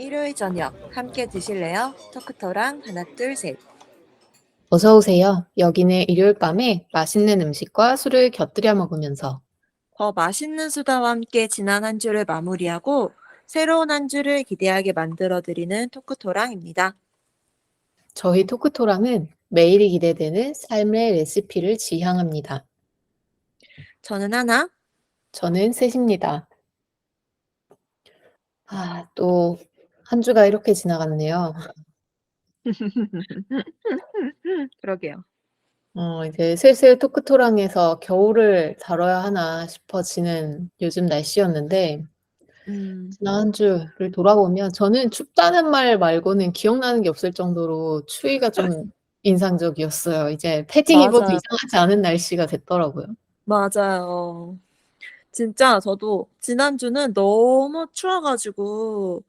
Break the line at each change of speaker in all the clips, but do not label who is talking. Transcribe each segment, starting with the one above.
일요일 저녁 함께 드실래요? 토크토랑 하나 둘 셋.
어서 오세요. 여기는 일요일 밤에 맛있는 음식과 술을 곁들여 먹으면서
더 맛있는 수다와 함께 지난 한 주를 마무리하고 새로운 한 주를 기대하게 만들어드리는 토크토랑입니다.
저희 토크토랑은 매일이 기대되는 삶의 레시피를 지향합니다.
저는 하나.
저는 셋입니다. 또 한 주가 이렇게 지나갔네요.
그러게요.
이제 슬슬 토크토랑에서 겨울을 다뤄야 하나 싶어지는 요즘 날씨였는데
음,
지난 한 주를 돌아보면 저는 춥다는 말 말고는 기억나는 게 없을 정도로 추위가 좀 인상적이었어요. 이제 패딩 입어도
맞아요.
이상하지 않은 날씨가 됐더라고요.
맞아요. 진짜 저도 지난주는 너무 추워가지고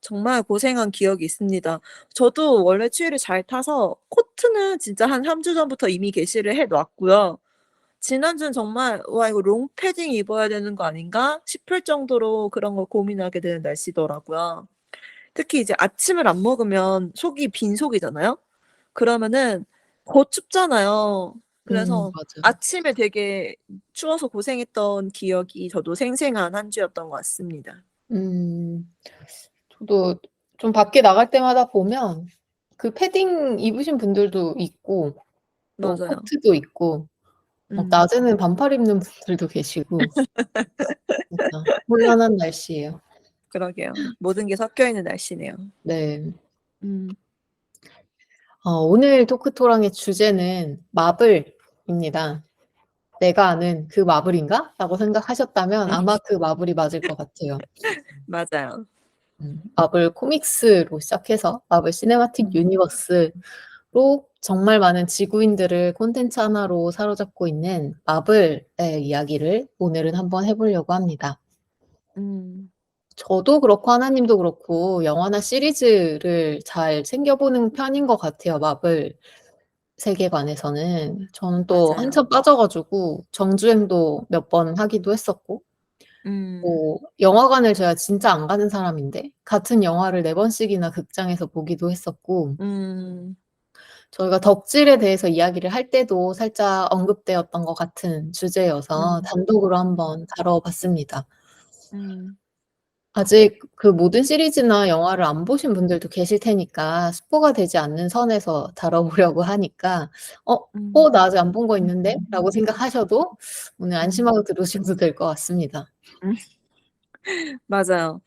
정말 고생한 기억이 있습니다. 저도 원래 추위를 잘 타서 코트는 진짜 한 3주 전부터 이미 개시를 해 놨고요. 지난주는 정말 '와 이거 롱패딩 입어야 되는 거 아닌가?' 싶을 정도로 그런 걸 고민하게 되는 날씨더라고요. 특히 이제 아침을 안 먹으면 속이 빈속이잖아요. 그러면은 더 춥잖아요. 그래서
맞아요.
아침에 되게 추워서 고생했던 기억이 저도 생생한 한 주였던 것 같습니다.
음 저도 좀 밖에 나갈 때마다 보면 그 패딩 입으신 분들도 있고 또
맞아요.
코트도 있고
음.
낮에는 반팔 입는 분들도 계시고 진짜 혼란한 날씨예요.
그러게요. 모든 게 섞여 있는 날씨네요.
네.
음.
오늘 토크토랑의 주제는 마블입니다. '내가 아는 그 마블인가?' 라고 생각하셨다면 아마 그 마블이 맞을 것 같아요.
맞아요.
마블 코믹스로 시작해서 마블 시네마틱
음.
유니버스로 정말 많은 지구인들을 콘텐츠 하나로 사로잡고 있는 마블의 이야기를 오늘은 한번 해 보려고 합니다.
음.
저도 그렇고 하나님도 그렇고 영화나 시리즈를 잘 챙겨 보는 편인 것 같아요, 마블 세계관에서는. 저는 또
맞아요.
한참 빠져 가지고 정주행도 몇 번 하기도 했었고
음.
영화관을 제가 진짜 안 가는 사람인데 같은 영화를 4 번씩이나 극장에서 보기도 했었고
음.
저희가 덕질에 대해서 이야기를 할 때도 살짝 언급되었던 것 같은 주제여서
음.
단독으로 한번 다뤄 봤습니다.
음.
아직 그 모든 시리즈나 영화를 안 보신 분들도 계실 테니까 스포가 되지 않는 선에서 다뤄보려고 하니까
음.
나 아직 안 본 거 있는데?'라고 생각하셔도 오늘
음.
안심하고 들으셔도 될 것 같습니다.
음. 맞아요.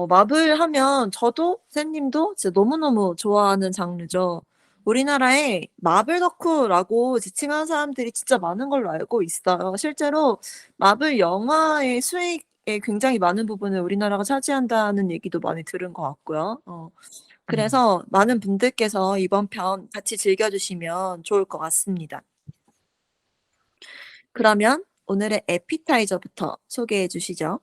마블 하면 저도 샌님도 진짜 너무너무 좋아하는 장르죠. 우리나라에 마블 덕후라고 지칭하는 사람들이 진짜 많은 걸로 알고 있어요. 실제로 마블 영화의 수익의 굉장히 많은 부분을 우리나라가 차지한다는 얘기도 많이 들은 것 같고요.
음.
그래서 많은 분들께서 이번 편 같이 즐겨 주시면 좋을 것 같습니다. 그러면 오늘의 에피타이저부터 소개해 주시죠.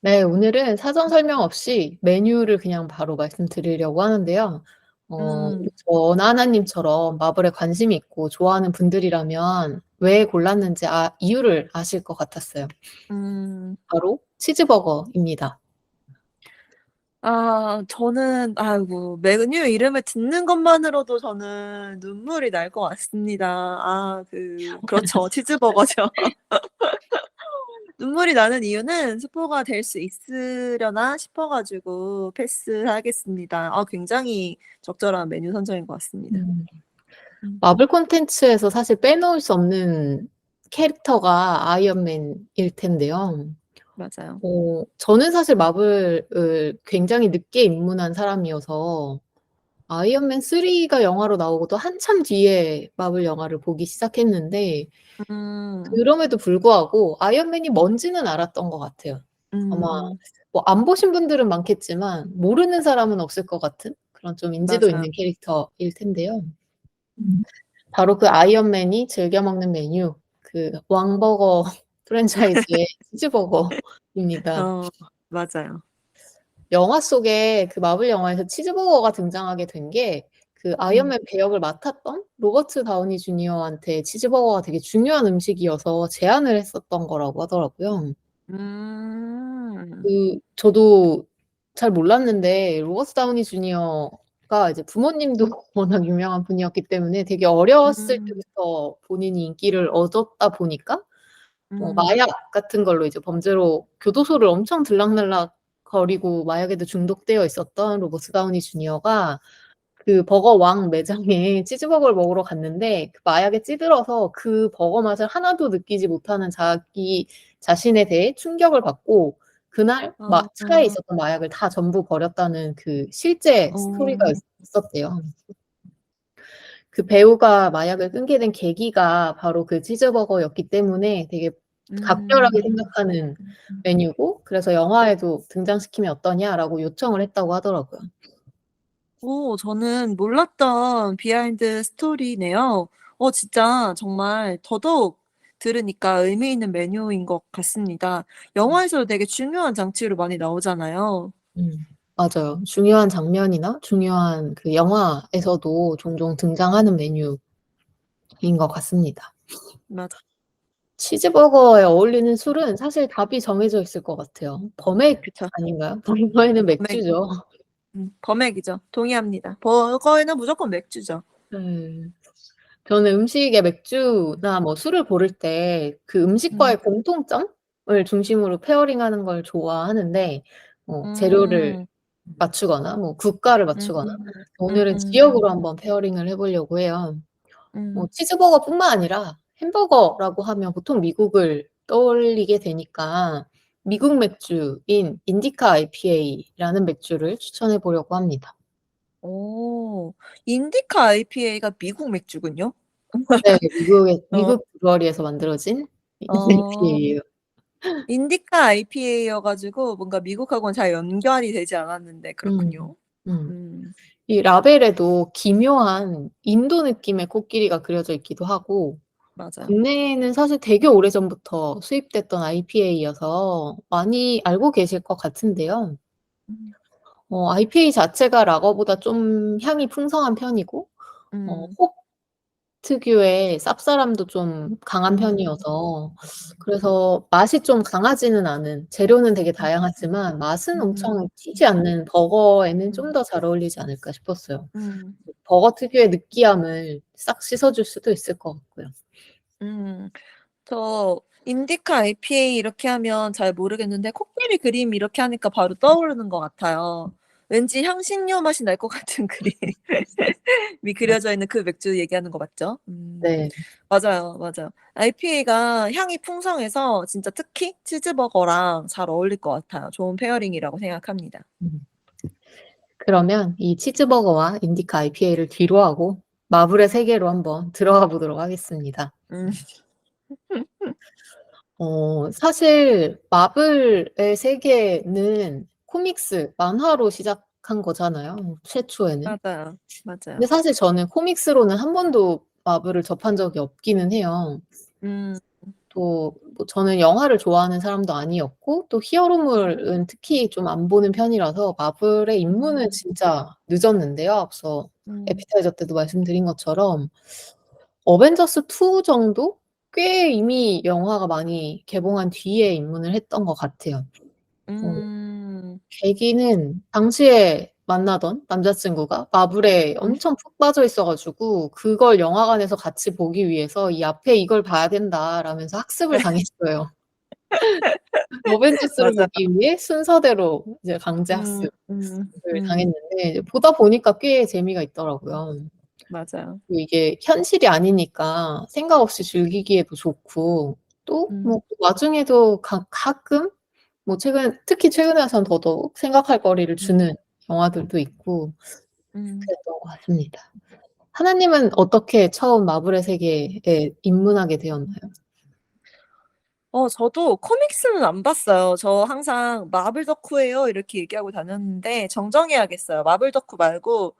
네. 오늘은 사전 설명 없이 메뉴를 그냥 바로 말씀드리려고 하는데요.
음.
저나 하나님처럼 마블에 관심이 있고 좋아하는 분들이라면 왜 골랐는지 이유를 아실 것 같았어요.
음.
바로 치즈버거입니다.
저는 아이고 메뉴 이름을 듣는 것만으로도 저는 눈물이 날 것 같습니다. 그렇죠. 치즈버거죠. 눈물이 나는 이유는 스포가 될 수 있으려나 싶어 가지고 패스하겠습니다. 굉장히 적절한 메뉴 선정인 것 같습니다.
음.
음.
마블 콘텐츠에서 사실 빼놓을 수 없는 캐릭터가 아이언맨일 텐데요.
맞아요.
저는 사실 마블을 굉장히 늦게 입문한 사람이어서 아이언맨 3가 영화로 나오고도 한참 뒤에 마블 영화를 보기 시작했는데
음.
그럼에도 불구하고 아이언맨이 뭔지는 알았던 것 같아요. 아마
음.
안 보신 분들은 많겠지만 모르는 사람은 없을 것 같은 그런 좀 인지도
맞아요.
있는 캐릭터일 텐데요.
음.
바로 그 아이언맨이 즐겨 먹는 메뉴 그 왕버거 프랜차이즈의 치즈버거입니다.
어 맞아요.
영화 속에 그 마블 영화에서 치즈버거가 등장하게 된 게 그
음.
아이언맨 배역을 맡았던 로버트 다우니 주니어한테 치즈버거가 되게 중요한 음식이어서 제안을 했었던 거라고 하더라고요.
음.
저도 잘 몰랐는데 로버트 다우니 주니어가 이제 부모님도 워낙 유명한 분이었기 때문에 되게 어렸을
음.
때부터 본인이 인기를 얻었다 보니까
음.
마약 같은 걸로 이제 범죄로 교도소를 엄청 들락날락 거리고 마약에도 중독되어 있었던 로버트 다우니 주니어가 그 버거왕 매장에 치즈버거를 먹으러 갔는데 그 마약에 찌들어서 그 버거 맛을 하나도 느끼지 못하는 자기 자신에 대해 충격을 받고 그날
아.
차에 있었던 마약을 다 전부 버렸다는 그 실제 스토리가
어.
있었대요. 그 배우가 마약을 끊게 된 계기가 바로 그 치즈버거였기 때문에 되게 각별하게
음.
생각하는 메뉴고 그래서 영화에도 등장시키면 어떠냐라고 요청을 했다고 하더라고요.
오, 저는 몰랐던 비하인드 스토리네요. 진짜 정말 더더욱 들으니까 의미 있는 메뉴인 것 같습니다. 영화에서도 되게 중요한 장치로 많이 나오잖아요.
맞아요. 중요한 장면이나 중요한 그 영화에서도 종종 등장하는 메뉴인 것 같습니다.
맞아.
치즈버거에 어울리는 술은 사실 답이 정해져 있을 것 같아요. 버맥
그쵸.
아닌가요? 버거에는
범액.
맥주죠.
범액이죠. 동의합니다. 버거에는 무조건 맥주죠.
네. 저는 음식에 맥주나 뭐 술을 고를 때 그
음.
음식과의 공통점을 중심으로 페어링하는 걸 좋아하는데 재료를
음.
맞추거나 뭐 국가를 맞추거나
음.
오늘은
음.
지역으로 한번 페어링을 해 보려고 해요.
음.
치즈버거뿐만 아니라 햄버거라고 하면 보통 미국을 떠올리게 되니까 미국 맥주인 인디카 IPA라는 맥주를 추천해 보려고 합니다.
오. 인디카 IPA가 미국 맥주군요.
네.
어.
미국 브루어리에서 만들어진
어.
IPA예요.
인디카 IPA여 가지고 뭔가 미국하고는 잘 연결이 되지 않았는데
음.
그렇군요.
음.
음.
이 라벨에도 기묘한 인도 느낌의 코끼리가 그려져 있기도 하고
맞아요.
국내에는 사실 되게 오래전부터 수입됐던 IPA여서 많이 알고 계실 것 같은데요.
음.
IPA 자체가 라거보다 좀 향이 풍성한 편이고
음.
홉 특유의 쌉싸름도 좀 강한
음.
편이어서 그래서 맛이 좀 강하지는 않은 재료는 되게 다양하지만 맛은
음.
엄청 튀지 않는 버거에는 좀
음.
더 잘 어울리지 않을까 싶었어요.
음.
버거 특유의 느끼함을 싹 씻어줄 수도 있을 것 같고요.
음. 저 인디카 IPA 이렇게 하면 잘 모르겠는데 코끼리 그림 이렇게 하니까 바로 떠오르는 것 같아요. 왠지 향신료 맛이 날 것 같은 그림이
맞
그려져 있는 그 맥주 얘기하는 거 맞죠?
네.
맞아요, 맞아요. IPA가 향이 풍성해서 진짜 특히 치즈버거랑 잘 어울릴 것 같아요. 좋은 페어링이라고 생각합니다.
음. 그러면 이 치즈버거와 인디카 IPA를 뒤로 하고 마블의 세계로 한번 들어가 보도록 하겠습니다.
음.
사실 마블의 세계는 코믹스, 만화로 시작한 거잖아요, 최초에는.
맞아요. 맞아요.
근데 사실 저는 코믹스로는 한 번도 마블을 접한 적이 없기는 해요.
음.
또 뭐 저는 영화를 좋아하는 사람도 아니었고 또 히어로물은 특히 좀 안 보는 편이라서 마블에 입문은
음.
진짜 늦었는데요. 앞서
음.
에피타이저 때도 말씀드린 것처럼 어벤져스 2 정도? 꽤 이미 영화가 많이 개봉한 뒤에 입문을 했던 것 같아요. 어
음.
계기는 당시에 만나던 남자친구가 마블에
음.
엄청 푹 빠져 있어 가지고 그걸 영화관에서 같이 보기 위해서 "이 앞에 이걸 봐야 된다."라면서 학습을 당했어요. 어벤져스를
맞아요.
보기 위해 순서대로 이제 강제
음.
학습을
음.
당했는데 보다 보니까 꽤 재미가 있더라고요.
맞아요.
또 이게 현실이 아니니까 생각 없이 즐기기에도 좋고 또
음.
뭐 와중에도 가끔 뭐 특히 최근에 와서는 더더욱 생각할 거리를
음.
주는 영화들도 있고
음.
그랬던 것 같습니다. 하나님은 어떻게 처음 마블의 세계에 입문하게 되었나요?
저도 코믹스는 안 봤어요. 저 항상 "마블 덕후예요." 이렇게 얘기하고 다녔는데 정정해야겠어요. 마블 덕후 말고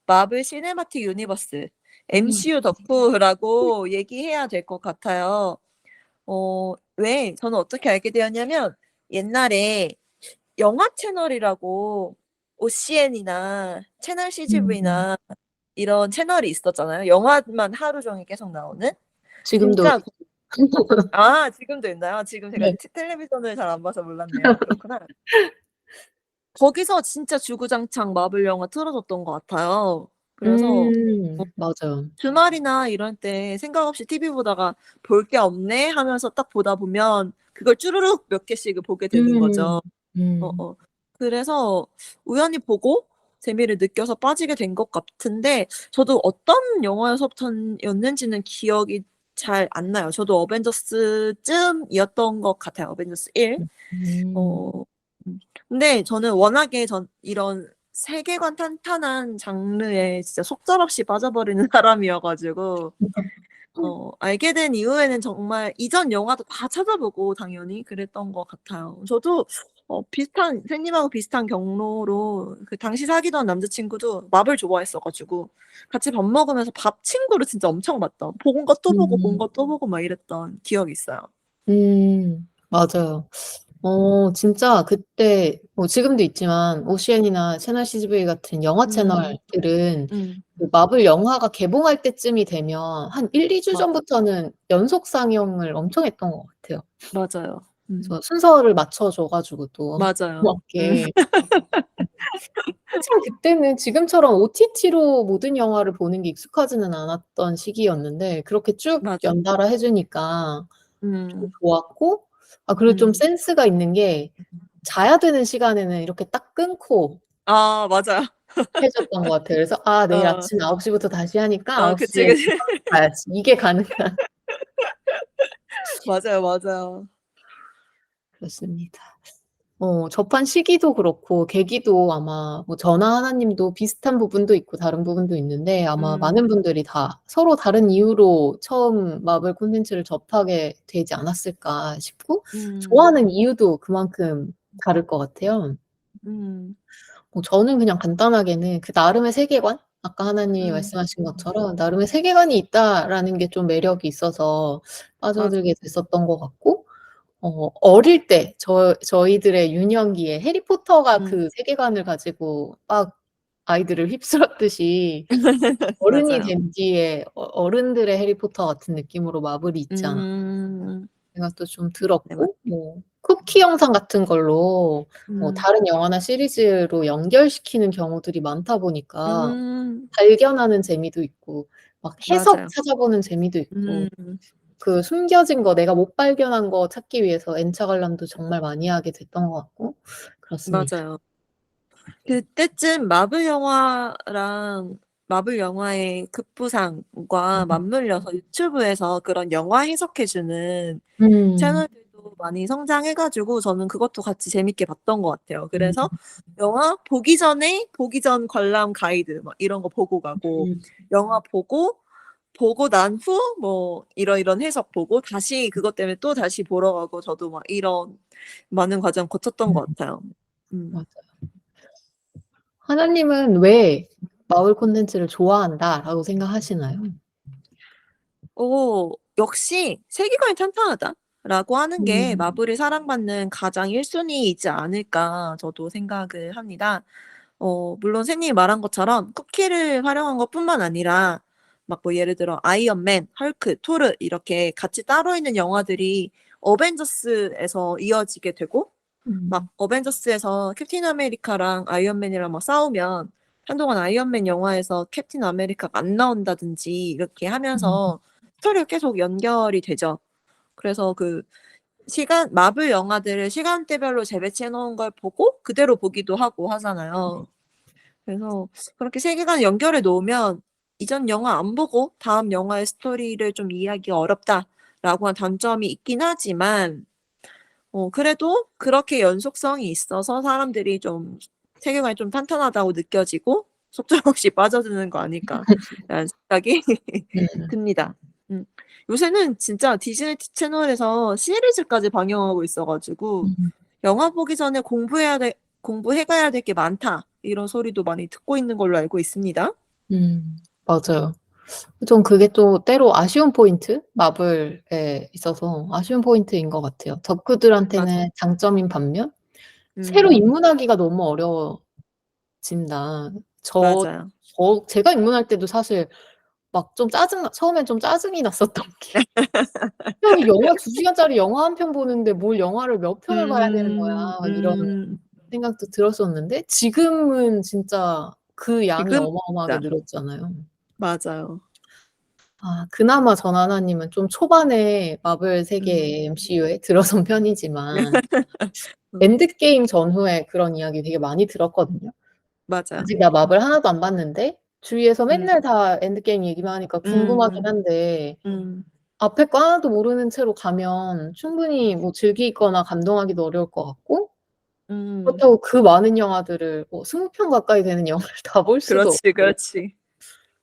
마블 시네마틱 유니버스
음.
MCU 덕후라고 얘기해야 될 것 같아요. 왜 저는 어떻게 알게 되었냐면 옛날에 영화 채널이라고 OCN이나 채널
음.
CGV나 이런 채널이 있었잖아요. 영화만 하루 종일 계속 나오는.
지금도
진짜 아 지금도 있나요? 지금 제가
네.
텔레비전을 잘 안 봐서 몰랐네요. 그렇구나. 거기서 진짜 주구장창 마블 영화 틀어줬던 것 같아요. 그래서
맞아요.
주말이나 이럴 때 생각 없이 TV 보다가 '볼 게 없네.' 하면서 딱 보다 보면 그걸 쭈루룩 몇 개씩을 보게 되는
음.
거죠.
음.
어어. 그래서 우연히 보고 재미를 느껴서 빠지게 된 것 같은데 저도 어떤 영화에서부터였는지는 기억이 잘 안 나요. 저도 어벤져스쯤이었던 것 같아요. 어벤져스 1.
음.
어 근데 저는 워낙에 이런 세계관 탄탄한 장르에 진짜 속절없이 빠져버리는 사람이어 가지고 알게 된 이후에는 정말 이전 영화도 다 찾아보고 당연히 그랬던 것 같아요. 저도 비슷한 선생님하고 비슷한 경로로 그 당시 사귀던 남자친구도 마블 좋아했어 가지고 같이 밥 먹으면서 밥 친구를 진짜 엄청 봤던 본 거 또 보고 본
음.
거 또 보고 막 이랬던 기억이 있어요.
맞아요. 진짜 그때 뭐 지금도 있지만 오시안이나 채널 CGV 같은 영화
음.
채널들은
음.
그 마블 영화가 개봉할 때쯤이 되면 한 1-2주
맞아.
전부터는 연속 상영을 엄청 했던 것 같아요.
맞아요.
그래서 순서를 맞춰 줘 가지고 또
맞아요.
맞게. 한참 그때는 지금처럼 OTT로 모든 영화를 보는 게 익숙하지는 않았던 시기였는데 그렇게 쭉
맞아.
연달아 해 주니까 좀
음.
좋았고 그리고 좀
음.
센스가 있는 게 자야 되는 시간에는 이렇게 딱 끊고
아 맞아요.
해 줬던 것 같아요. 그래서 '아 내일
어.
아침 9 시부터 다시 하니까 9
그치,
시에
그치.
바로 자야지.' 이게 가능한
맞아요, 맞아요.
그렇습니다. 접한 시기도 그렇고 계기도 아마 뭐 저나 하나님도 비슷한 부분도 있고 다른 부분도 있는데 아마
음.
많은 분들이 다 서로 다른 이유로 처음 마블 콘텐츠를 접하게 되지 않았을까 싶고
음.
좋아하는 이유도 그만큼 다를 것 같아요.
음.
저는 그냥 간단하게는 그 나름의 세계관? 아까 하나님이
음.
말씀하신 것처럼 '나름의 세계관이 있다.'라는 게 좀 매력이 있어서
맞아.
빠져들게 됐었던 것 같고 어릴 때 저희들의 유년기에 해리포터가
음.
그 세계관을 가지고 막 아이들을 휩쓸었듯이 어른이
맞아요.
된 뒤에 어른들의 해리포터 같은 느낌으로 마블이 있지 않았나
음.
생각도 좀
네 맞
들었고 뭐 쿠키 영상 같은 걸로
음.
다른 영화나 시리즈로 연결시키는 경우들이 많다 보니까
음.
발견하는 재미도 있고 막 해석
맞아요.
찾아보는 재미도 있고
음.
그 숨겨진 거 내가 못 발견한 거 찾기 위해서 N차 관람도 정말 많이 하게 됐던 것 같고 그렇습니다.
맞아요. 그때쯤 마블 영화의 급부상과 맞물려서 유튜브에서 그런 영화 해석해 주는
음.
채널들도 많이 성장해 가지고 저는 그것도 같이 재밌게 봤던 것 같아요.
음.
그래서 영화 보기 전에 보기 전 관람 가이드 막 이런 거 보고 가고
음.
영화 보고 난 후 뭐 이런 해석 보고 다시 그것 때문에 또다시 보러 가고 저도 막 이런 많은 과정 거쳤던
음.
것 같아요. 음.
맞아요. 하나님은 왜 '마블 콘텐츠를 좋아한다.'라고 생각하시나요?
역시 '세계관이 탄탄하다.'라고 하는 게
음.
마블이 사랑받는 가장 1 순위이지 않을까 저도 생각을 합니다. 물론 선생님이 말한 것처럼 쿠키를 활용한 것뿐만 아니라 막 뭐 예를 들어 아이언맨, 헐크, 토르 이렇게 같이 따로 있는 영화들이 어벤져스에서 이어지게 되고 막
음.
어벤져스에서 캡틴 아메리카랑 아이언맨이랑 막 싸우면 한동안 아이언맨 영화에서 캡틴 아메리카가 안 나온다든지 이렇게
음.
하면서 스토리가 계속 연결이 되죠. 그래서 그 마블 영화들을 시간대별로 재배치해 놓은 걸 보고 그대로 보기도 하고 하잖아요. 그래서 그렇게 세계관을 연결해 놓으면 이전 영화 안 보고 다음 영화의 스토리를 좀 이해하기가 어렵다라고 하는 단점이 있긴 하지만 그래도 그렇게 연속성이 있어서 사람들이 좀 세계관이 좀 탄탄하다고 느껴지고 속절없이 빠져드는 거 아닐까라는 생각이
음.
듭니다. 음. 요새는 진짜 디즈니 채널에서 시리즈까지 방영하고 있어 가지고
음.
"영화 보기 전에 공부해 가야 될 게 많다." 이런 소리도 많이 듣고 있는 걸로 알고 있습니다.
맞아요. 좀 그게 또 때로 아쉬운 포인트? 마블에 있어서 아쉬운 포인트인 것 같아요.
맞아.
덕후들한테는 장점인 반면 새로
음.
입문하기가 너무 어려워진다. 저
맞아요.
제가 입문할 때도 사실 막 좀 처음엔 좀 짜증이 났었던 게 '야 이 영화 2 시간짜리 영화 한 편 보는데 뭘 영화를 몇 편을 봐야 되는 거야.'
음.
막 이런
음.
생각도 들었었는데 지금은 진짜 그 양이
지금
어마어마하게
진짜
늘었잖아요.
맞아요.
아 그나마 전하나님은 좀 초반에 마블
음.
세계의 MCU에 들어선 편이지만
음.
엔드게임 전후에 그런 이야기 되게 많이 들었거든요.
맞아요.
아직 나 마블 하나도 안 봤는데 주위에서
음.
맨날 다 엔드게임 얘기만 하니까 궁금하긴
음.
한데
음.
앞에 거 하나도 모르는 채로 가면 충분히 뭐 즐기거나 감동하기도 어려울 것 같고
음.
그렇다고 그 많은 영화들을 뭐 20편 가까이 되는 영화를 다 볼 수도
그렇지,
없고
그렇지.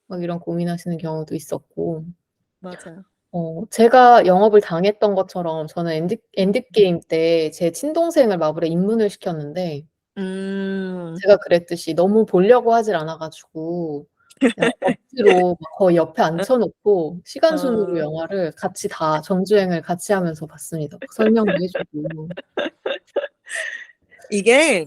막 이런 고민하시는 경우도 있었고
맞아요.
제가 영업을 당했던 것처럼 저는
음.
엔드게임 때 제 친동생을 마블에 입문을 시켰는데
음.
제가 그랬듯이 너무 보려고 하질 않아 가지고 그냥 억지로 막 거의 옆에 앉혀 놓고 시간 순으로
어.
영화를 같이 다 정주행을 같이 하면서 봤습니다. 막 설명도 해 주고.
이게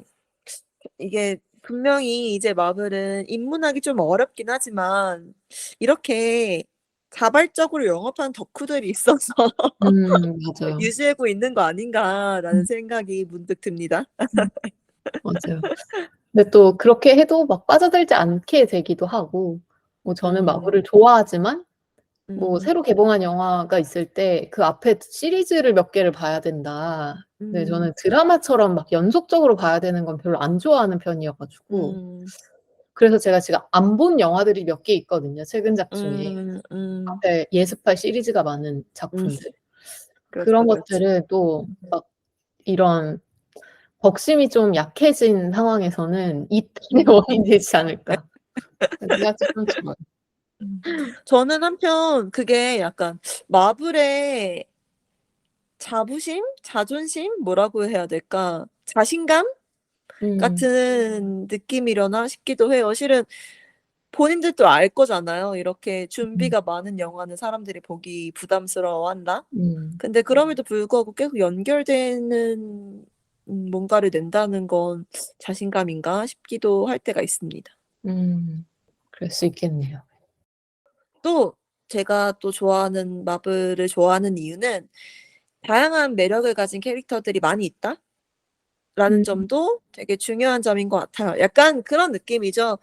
이게 분명히 이제 마블은 입문하기 좀 어렵긴 하지만 이렇게 자발적으로 영업하는 덕후들이 있어서
맞아요.
유지하고 있는 거 아닌가라는
음
생각이 문득 듭니다.
맞아요. 근데 또 그렇게 해도 막 빠져들지 않게 되기도 하고 뭐 저는
음.
마블을 좋아하지만 뭐
음.
새로 개봉한 영화가 있을 때 그 앞에 시리즈를 몇 개를 봐야 된다. 근데
음.
저는 드라마처럼 막 연속적으로 봐야 되는 건 별로 안 좋아하는 편이어 가지고
음.
그래서 제가 지금 안 본 영화들이 몇 개 있거든요, 최근작 중에.
음. 음.
앞에 예습할 시리즈가 많은
음.
작품들. 그런
그렇죠, 그렇죠.
것들을 또 막 이런 덕심이 좀 약해진 상황에서는 '이탈의
음.
원인이 되지 않을까.' 그런 생각도 좀 들어요.
음. 저는 한편 그게 약간 마블의 자부심? 자존심? 뭐라고 해야 될까? 자신감
음.
같은 느낌이려나 싶기도 해요. 실은 본인들도 알 거잖아요. 이렇게
음.
준비가 많은 영화는 사람들이 보기 부담스러워한다.
음.
근데 그럼에도 불구하고 계속 연결되는 뭔가를 낸다는 건 자신감인가 싶기도 할 때가 있습니다.
그럴 수 있겠네요.
또 제가 또 좋아하는 마블을 좋아하는 이유는 '다양한 매력을 가진 캐릭터들이 많이 있다.'라는
음.
점도 되게 중요한 점인 것 같아요. 약간 그런 느낌이죠.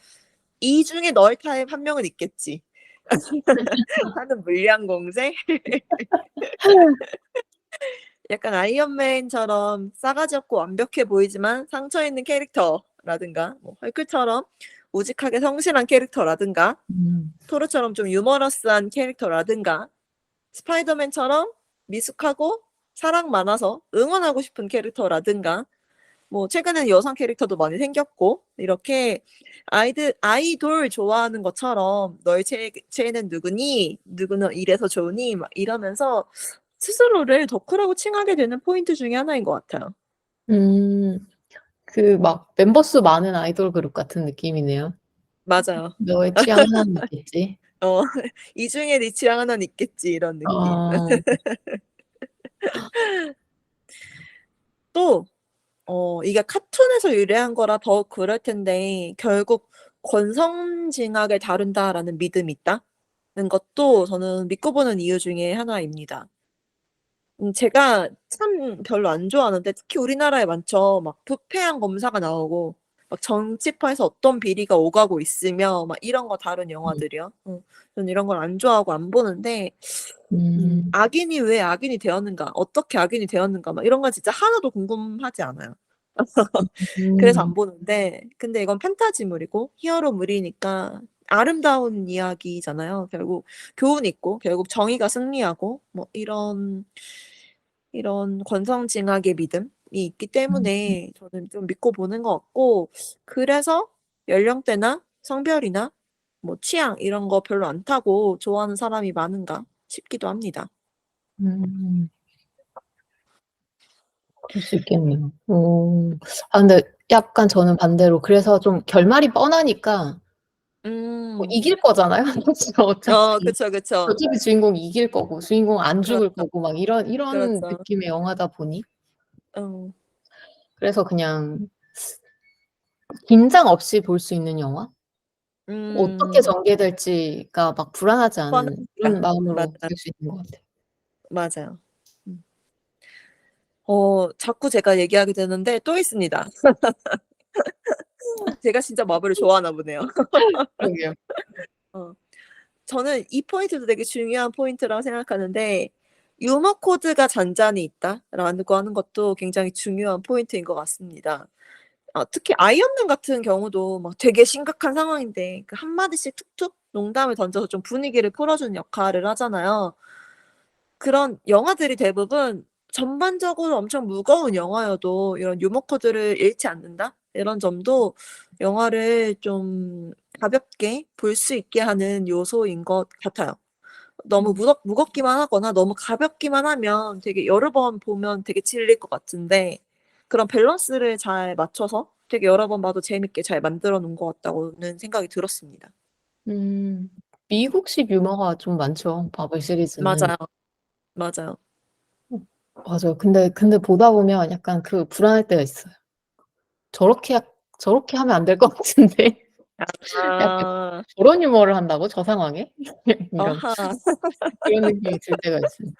'이 중에 너의 타입 한 명은 있겠지.' 하는 물량 공세? 약간 아이언맨처럼 싸가지 없고 완벽해 보이지만 상처 있는 캐릭터라든가 뭐 헐크처럼 우직하게 성실한 캐릭터라든가
음.
토르처럼 좀 유머러스한 캐릭터라든가 스파이더맨처럼 미숙하고 사랑 많아서 응원하고 싶은 캐릭터라든가 뭐 최근에는 여성 캐릭터도 많이 생겼고 이렇게 아이돌 좋아하는 것처럼 "너의 최애는 누구니? 누구는 이래서 좋으니?" 막 이러면서 스스로를 덕후라고 칭하게 되는 포인트 중에 하나인 것 같아요.
음. 그 막 멤버 수 많은 아이돌 그룹 같은 느낌이네요.
맞아요.
너의 취향 하나는 있겠지.
어 '이 중에 네 취향 하나는 있겠지.' 이런 느낌.
어.
또 이게 카툰에서 유래한 거라 더 그럴 텐데 결국 '권선징악을 다룬다.'라는 믿음이 있다는 것도 저는 믿고 보는 이유 중에 하나입니다. 제가 참 별로 안 좋아하는데 특히 우리나라에 많죠. 막 부패한 검사가 나오고 막 정치파에서 어떤 비리가 오가고 있으며 막 이런 거 다룬
음.
영화들이요. 저는 이런 걸 안 좋아하고 안 보는데
음.
악인이 왜 악인이 되었는가? 어떻게 악인이 되었는가? 막 이런 건 진짜 하나도 궁금하지 않아요. 그래서 안
음.
보는데 근데 이건 판타지물이고 히어로물이니까 아름다운 이야기잖아요. 결국 교훈이 있고 결국 정의가 승리하고 뭐 이런 권선징악의 믿음이 있기
음.
때문에 저는 좀 믿고 보는 것 같고 그래서 연령대나 성별이나 뭐 취향 이런 거 별로 안 타고 좋아하는 사람이 많은가 싶기도 합니다.
음. 그럴 수 있겠네요. 근데 약간 저는 반대로 그래서 좀 결말이 뻔하니까 뭐
음.
이길 거잖아요. 그죠 어차피.
그쵸, 그쵸.
어차피 주인공이 이길 거고 주인공은 안 죽을
그렇죠.
거고 막 이런
그렇죠.
느낌의 영화다 보니
어.
그래서 그냥 긴장 없이 볼 수 있는 영화? 어떻게
음.
전개될지가 막 불안하지 않은
뻔하니까.
그런 마음으로
맞아요.
볼 수 있는 것 같아요.
맞아요. 음. 자꾸 제가 얘기하게 되는데 또 있습니다. 제가 진짜 마블을 좋아하나 보네요.
그러게요.
어. 저는 이 포인트도 되게 중요한 포인트라고 생각하는데 유머 코드가 잔잔히 있다라고 하는 것도 굉장히 중요한 포인트인 것 같습니다. 특히 아이언맨 같은 경우도 막 되게 심각한 상황인데 그 한마디씩 툭툭 농담을 던져서 좀 분위기를 풀어주는 역할을 하잖아요. 그런 영화들이 대부분 전반적으로 엄청 무거운 영화여도 이런 유머 코드를 잃지 않는다? 이런 점도 영화를 좀 가볍게 볼 수 있게 하는 요소인 것 같아요. 너무
음.
무겁기만 하거나 너무 가볍기만 하면 되게 여러 번 보면 되게 질릴 것 같은데 그런 밸런스를 잘 맞춰서 되게 여러 번 봐도 재밌게 잘 만들어 놓은 것 같다고는 생각이 들었습니다.
음. 미국식 유머가 좀 많죠, 마블 시리즈는.
맞아요. 맞아요.
맞아요. 근데 보다 보면 약간 그 불안할 때가 있어요. 저렇게 저렇게 하면 안 될 것 같은데. 약간
아.
'저런 유머를 한다고? 저 상황에?' 이런
아하.
그런 느낌이 들 때가 있어요.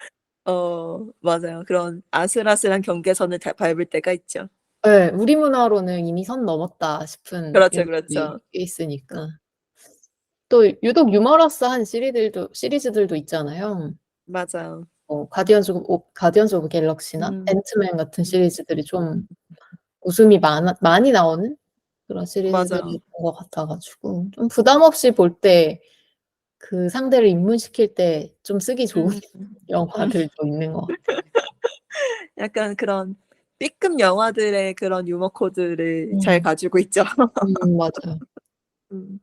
맞아요. 그런 아슬아슬한 경계선을 밟을 때가 있죠.
예. '우리 문화로는 이미 선 넘었다.' 싶은
그렇죠,
유머들이
그렇죠.
꽤 있으니까. 또 유독 유머러스한 시리즈들도 있잖아요.
맞아요.
가디언즈 오브 갤럭시나
음.
앤트맨 같은
음.
시리즈들이 좀 웃음이 많이 나오는 그런
맞아요.
시리즈들인 것 같아 가지고 좀 부담 없이 볼 때 그 상대를 입문시킬 때 좀 쓰기 좋은
음. 음.
영화들도 있는 것 같아요.
약간 그런 B급 영화들의 그런 유머 코드를 잘
음.
가지고 있죠.
맞아요.
음.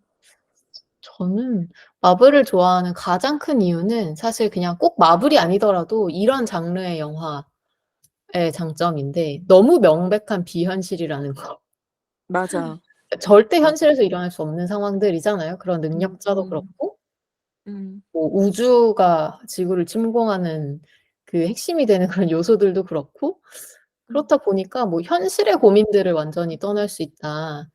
저는 마블을 좋아하는 가장 큰 이유는 사실 그냥 꼭 마블이 아니더라도 이런 장르의 영화의 장점인데 너무 명백한 비현실이라는 거.
맞아요.
절대
맞아요.
현실에서 일어날 수 없는 상황들이잖아요. 그런
음
능력자도
음.
그렇고
음.
뭐 우주가 지구를 침공하는 그 핵심이 되는 그런 요소들도 그렇고
음.
그렇다 보니까 뭐 '현실의 고민들을 완전히 떠날 수 있다.'라는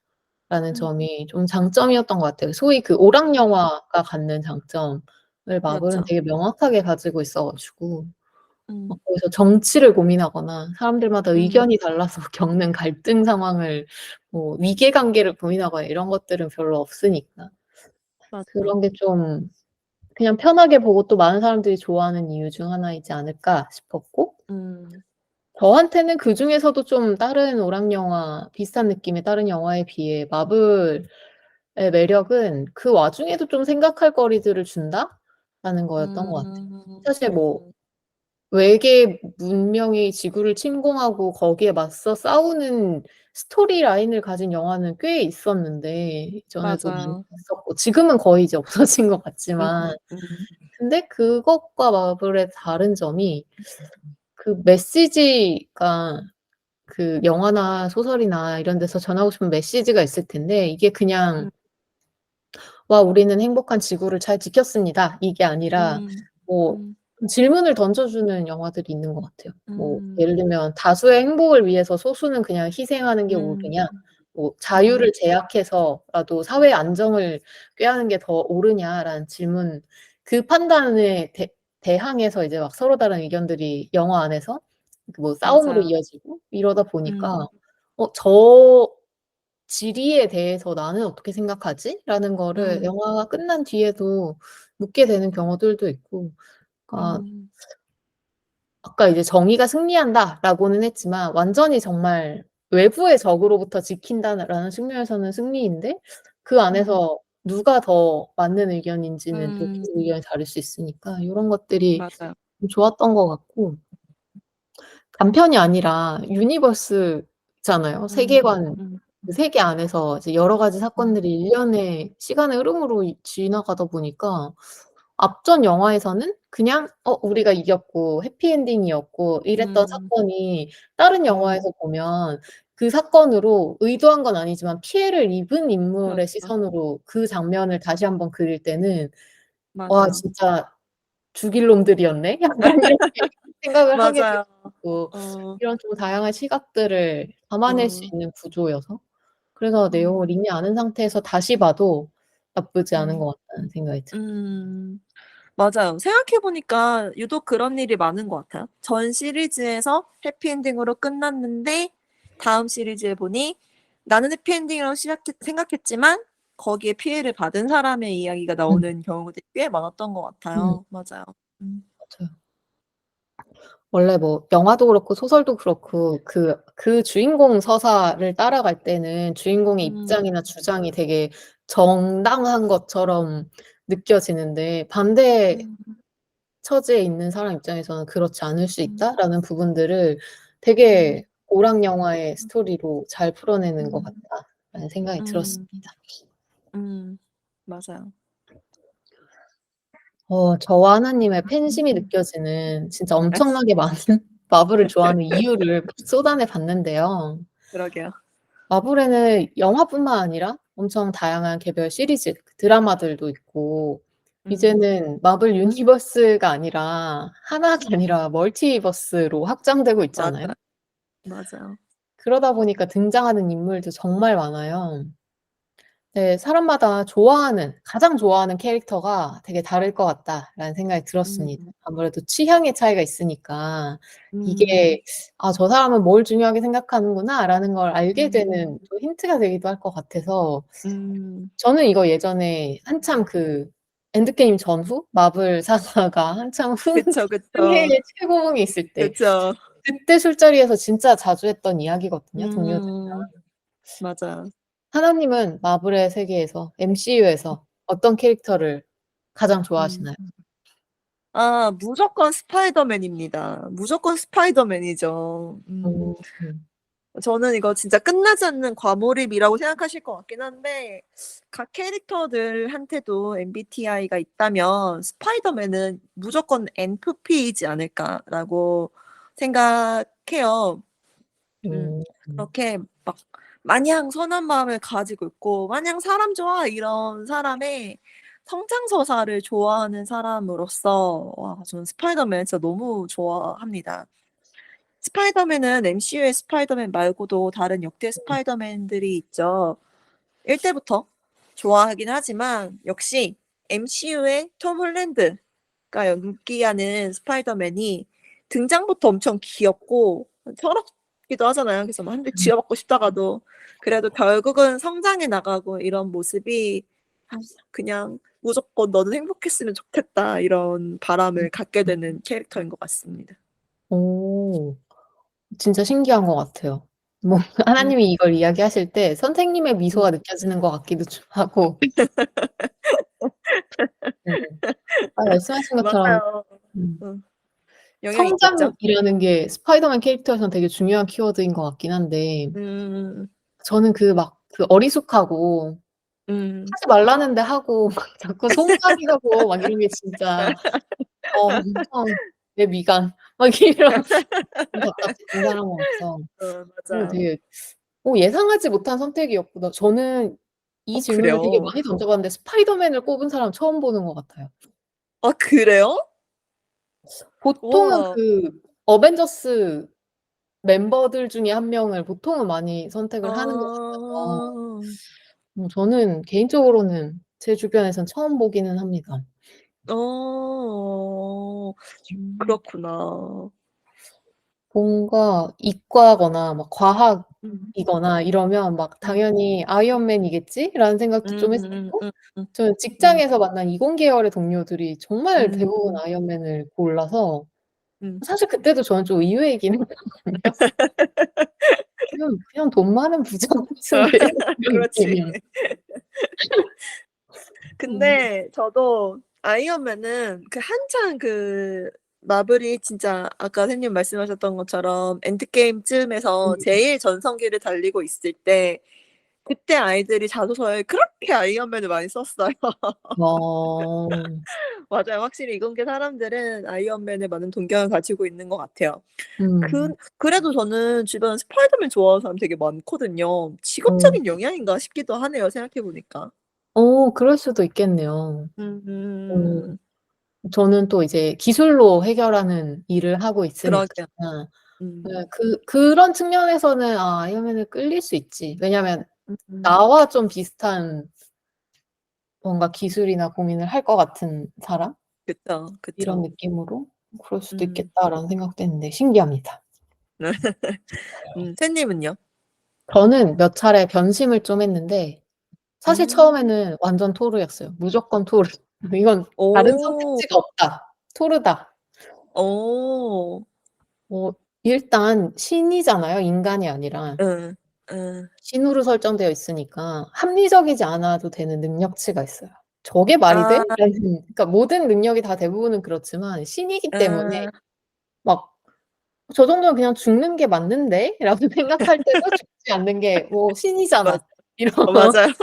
음.
점이 좀 장점이었던 것 같아요. 소위 그 오락 영화가 갖는 장점을 마블은
그렇죠.
되게 명확하게 가지고 있어 가지고 막
음.
거기서 정치를 고민하거나 사람들마다
음.
의견이 달라서 겪는 갈등 상황을 뭐 위계 관계를 고민하거나 이런 것들은 별로 없으니까
맞아요.
그런 게 좀 그냥 편하게 보고 또 많은 사람들이 좋아하는 이유 중 하나이지 않을까 싶었고
음.
저한테는 그중에서도 좀 다른 오락 영화 비슷한 느낌의 다른 영화에 비해 마블의 매력은 '그 와중에도 좀 생각할 거리들을 준다.'라는 거였던 것 같아요. 사실 뭐
음.
외계 문명이 지구를 침공하고 거기에 맞서 싸우는 스토리 라인을 가진 영화는 꽤 있었는데 이전에도 많이
맞아요.
봤었고 지금은 거의 이제 없어진 것
음
같지만
음.
근데 그것과 마블의 다른 점이 그 메시지가 그 영화나 소설이나 이런 데서 전하고 싶은 메시지가 있을 텐데 이게 그냥
음.
'와 우리는 행복한 지구를 잘 지켰습니다.' 이게 아니라
음.
뭐
음.
질문을 던져주는 영화들이 있는 것 같아요. 뭐
음.
예를 들면 '다수의 행복을 위해서 소수는 그냥 희생하는 게
음.
옳으냐?' 뭐
음.
'자유를 제약해서라도 사회 안정을 꾀하는 게 더 옳으냐?'라는 질문 그 판단에 대항해서 이제 막 서로 다른 의견들이 영화 안에서 그 뭐 싸움으로
맞아요.
이어지고 이러다
음.
보니까 '저 질의에 대해서 나는 어떻게 생각하지?'라는 거를
음.
영화가 끝난 뒤에도 묻게 되는 경우들도 있고 그러니까
음.
아까 이제 "정의가 승리한다."라고는 했지만 완전히 정말 '외부의 적으로부터 지킨다.'라는 측면에서는 승리인데 그
음.
안에서 누가 더 맞는 의견인지는 또
음.
계속 의견이 다를 수 있으니까 요런 것들이
맞아요.
좀 좋았던 것 같고 단편이 아니라 유니버스잖아요.
음.
세계관
음.
그 세계 안에서 이제 여러 가지
음.
사건들이 일련의 시간의 흐름으로 지나가다 보니까 앞전 영화에서는 그냥 우리가 이겼고 해피엔딩이었고 이랬던
음.
사건이 다른
음.
영화에서 보면 그 사건으로 의도한 건 아니지만 피해를 입은 인물의
그렇죠.
시선으로 그 장면을 다시 한번 그릴 때는 '와
맞아요.
진짜 죽일 놈들이었네.' 약간 이렇게 생각을 하게
맞아요.
되고
어.
이런 좀 다양한 시각들을 담아낼 수
어.
있는 구조여서 그래서
음.
내용을 이미 아는 상태에서 다시 봐도 나쁘지 않은
음.
것 같다는 생각이 들어요.
음. 맞아요. 생각해보니까 유독 그런 일이 많은 것 같아요. 전 시리즈에서 해피엔딩으로 끝났는데 다음 시리즈에 보니 나는 해피엔딩이라고 생각했지만 거기에 피해를 받은 사람의 이야기가
음.
나오는 경우들이 꽤 많았던 것
음.
같아요. 맞아요.
맞아요. 원래 뭐 영화도 그렇고 소설도 그렇고 그 주인공 서사를 따라갈 때는 주인공의
음,
입장이나 주장이 되게 정당한 것처럼 느껴지는데 반대
음,
처지에 있는 사람 입장에서는 '그렇지 않을 수
음,
있다.'라는 부분들을
음,
되게 오락 영화의 스토리로 잘 풀어내는 것
음,
같다라는 생각이
음,
들었습니다.
맞아요.
저와 하나님의 팬심이 느껴지는 진짜 엄청나게 많은 마블을 좋아하는 이유를 쏟아내 봤는데요.
그러게요.
마블에는 영화뿐만 아니라 엄청 다양한 개별 시리즈, 드라마들도 있고
음,
이제는 마블 유니버스가 아니라 하나가 아니라 멀티버스로 확장되고 있잖아요.
맞아요. 맞아요.
그러다 보니까 등장하는 인물도 정말 많아요. 네, 사람마다 가장 좋아하는 캐릭터가 되게 다를 것 같다라는 생각이 들었습니다.
음,
아무래도 취향의 차이가 있으니까
음,
이게 '아 저 사람은 뭘 중요하게 생각하는구나.'라는 걸 알게
음,
되는 또 힌트가 되기도 할 것 같아서
음.
저는 이거 예전에 한참 그 엔드게임 전후 마블 사가가 한참
그쵸, 그쵸.
흥행의 최고봉에 있을 때
그쵸.
그때 술자리에서 진짜 자주 했던 이야기거든요, 동료들이랑.
음, 맞아요.
하나님은 마블의 세계에서 MCU에서 어떤 캐릭터를 가장
음.
좋아하시나요?
아, 무조건 스파이더맨입니다. 무조건 스파이더맨이죠.
음.
저는 이거 진짜 끝나지 않는 과몰입이라고 생각하실 것 같긴 한데, 각 캐릭터들한테도 MBTI가 있다면, 스파이더맨은 무조건 NFP이지 않을까라고 생각해요. 음,
음.
그렇게 막 마냥 선한 마음을 가지고 있고 마냥 사람 좋아 이런 사람의 성장 서사를 좋아하는 사람으로서 와, 저는 스파이더맨 진짜 너무 좋아합니다. 스파이더맨은 MCU의 스파이더맨 말고도 다른 역대 스파이더맨들이 있죠. 1대부터 좋아하긴 하지만 역시 MCU의 톰 홀랜드가 연기하는 스파이더맨이 등장부터 엄청 귀엽고 철없기도 하잖아요. 그래서 막 한 대 쥐어맞고 싶다가도 그래도 결국은 성장해 나가고 이런 모습이 아, 그냥 무조건 너는 행복했으면 좋겠다 이런 바람을 갖게 되는 캐릭터인 것 같습니다.
오. 진짜 신기한 것 같아요. 뭐
음,
하나님이 이걸 이야기하실 때 선생님의
음.
미소가 느껴지는 것 같기도 좀 하고 음. 말씀하신 것처럼
맞아요.
음
응, 영향이 있겠죠.
성장이라는 게 스파이더맨 캐릭터에서는 되게 중요한 키워드인 것 같긴 한데
음,
저는 그 어리숙하고
음.
하지 말라는데 하고 자꾸 손가락하고 막 이런 게 진짜 엄청 내 미간 막 이런 답답했던 사람으로서
맞아요.
되게 예상하지 못한 선택이었구나. 저는 이 질문을 되게
그래요?
많이 던져봤는데 스파이더맨을 꼽은 사람 처음 보는 것 같아요.
아, 그래요?
보통은
와.
그 어벤져스 멤버들 중에 한 명을 보통은 많이 선택을 하는 것 같아서
아.
저는 개인적으로는 제 주변에선 처음 보기는 합니다.
어.
음.
그렇구나.
뭔가 이과거나 막
음.
과학이거나 이러면 막
음.
'당연히 아이언맨이겠지?'라는 생각도 좀 했었고 저는
음.
직장에서 만난 이공 계열의 동료들이 정말 대부분
음.
아이언맨을 골라서
음.
사실 그때도 저는 좀 의외이긴 했거든요. '그냥 돈 많은 부자 같은데.' 이런
그렇지.
느낌이었 음.
근데 저도 아이언맨은 그 한창 그 마블이 진짜 아까 선생님 말씀하셨던 것처럼 엔드게임쯤에서
음.
제일 전성기를 달리고 있을 때 그때 아이들이 자소서에 그렇게 아이언맨을 많이 썼어요.
어.
맞아요. 확실히 이공계 사람들은 아이언맨에 많은 동경을 가지고 있는 것 같아요.
음.
그래도 저는 주변에 스파이더맨 좋아하는 사람 되게 많거든요.
어.
직업적인 영향인가 싶기도 하네요, 생각해 보니까.
그럴 수도 있겠네요. 어.
음.
저는 또 이제 기술로 해결하는 일을 하고 있으니까
그러게요. 음.
네 그런 측면에서는 아이언맨에 끌릴 수 있지. 왜냐면
음.
나와 좀 비슷한 뭔가 기술이나 고민을 할 것 같은 사람?
그쵸,
이런
그쵸.
느낌으로 '그럴 수도
음.
있겠다.'라는 생각도 했는데 신기합니다.
샌님은요?
저는 몇 차례 변심을 좀 했는데 사실
음.
처음에는 완전 토르였어요. 무조건 토르. 이건 다른
오.
선택지가 없다. 토르다.
어.
뭐 일단 신이잖아요, 인간이 아니라.
응. 응.
신으로 설정되어 있으니까 합리적이지 않아도 되는 능력치가 있어요. '저게 말이 돼?'
아.
라는 그러니까 모든 능력이 다 대부분은 그렇지만 신이기 때문에
아.
막 '저 정도면 그냥 죽는 게 맞는데?' 라고 생각할 때도 죽지 않는 게 뭐
맞
신이잖아. 이런
맞아요.